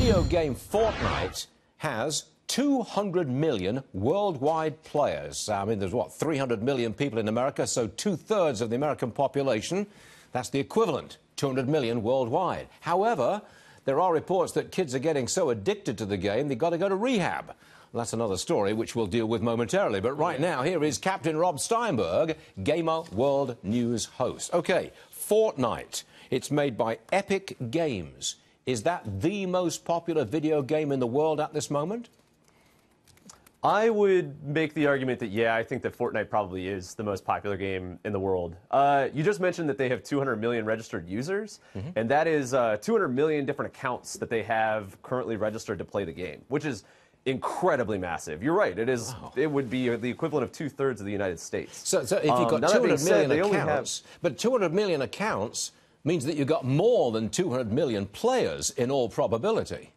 video game Fortnite has 200 million worldwide players. I mean, there's, what, 300 million people in America, so two-thirds of the American population. That's the equivalent, 200 million worldwide. However, there are reports that kids are getting so addicted to the game, they've got to go to rehab. Well, that's another story which we'll deal with momentarily. But right now, here is Captain Rob Steinberg, Gamer World News host. OK, Fortnite. It's made by Epic Games. Is that the most popular video game in the world at this moment? I would make the argument that, yeah, I think that Fortnite probably is the most popular game in the world. You just mentioned that they have 200 million registered users, and that is 200 million different accounts that they have currently registered to play the game, which is incredibly massive. You're right. It is. Wow. It would be the equivalent of two-thirds of the United States. So if you've got 200 million accounts, but 200 million accounts means that you've got more than 200 million players in all probability.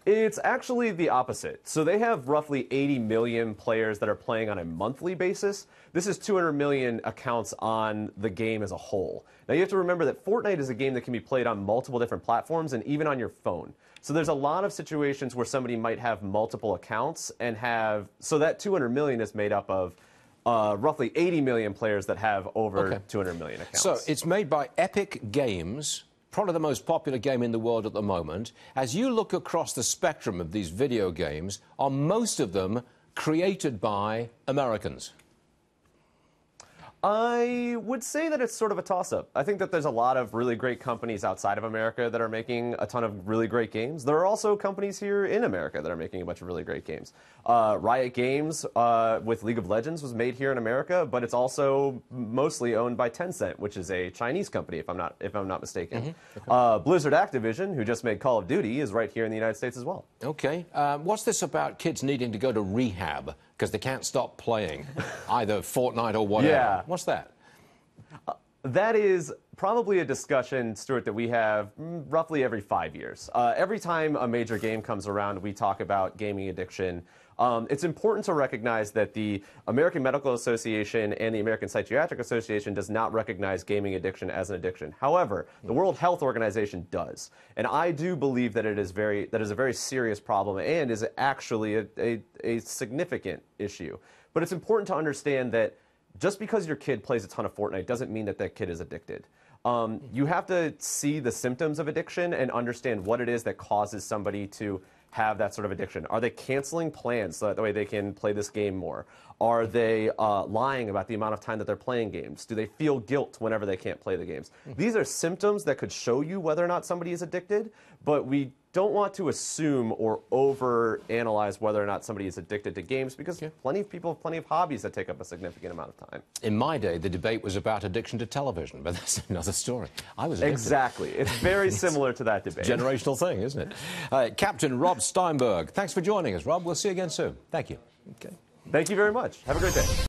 It's actually the opposite. So they have roughly 80 million players that are playing on a monthly basis. This is 200 million accounts on the game as a whole. Now you have to remember that Fortnite is a game that can be played on multiple different platforms and even on your phone. So there's a lot of situations where somebody might have multiple accounts and have, so that 200 million is made up of roughly 80 million players that have over 200 million accounts. So it's made by Epic Games, probably the most popular game in the world at the moment. As you look across the spectrum of these video games, are most of them created by Americans? I would say that it's sort of a toss-up. I think that there's a lot of really great companies outside of America that are making a ton of really great games. There are also companies here in America that are making a bunch of really great games. Riot Games with League of Legends was made here in America, but it's also mostly owned by Tencent, which is a Chinese company, if I'm not mistaken. Blizzard Activision, who just made Call of Duty, is right here in the United States as well. Okay. What's this about kids needing to go to rehab because they can't stop playing either Fortnite or whatever? Yeah. What's that? That is probably a discussion, Stuart, that we have roughly every 5 years. Every time a major game comes around, we talk about gaming addiction. It's important to recognize that the American Medical Association and the American Psychiatric Association does not recognize gaming addiction as an addiction. However, the World Health Organization does. And I do believe that it is a very serious problem and is actually a significant issue. But it's important to understand that just because your kid plays a ton of Fortnite doesn't mean that that kid is addicted. You have to see the symptoms of addiction and understand what it is that causes somebody to have that sort of addiction. Are they canceling plans so that way they can play this game more? Are they lying about the amount of time that they're playing games? Do they feel guilt whenever they can't play the games? These are symptoms that could show you whether or not somebody is addicted, but we don't want to assume or over-analyze whether or not somebody is addicted to games because plenty of people have plenty of hobbies that take up a significant amount of time. In my day, the debate was about addiction to television, but that's another story. I was addicted. Exactly. It's very similar to that debate. Generational thing, isn't it? Captain Rob Steinberg, thanks for joining us, Rob. We'll see you again soon. Thank you. Okay. Thank you very much. Have a great day.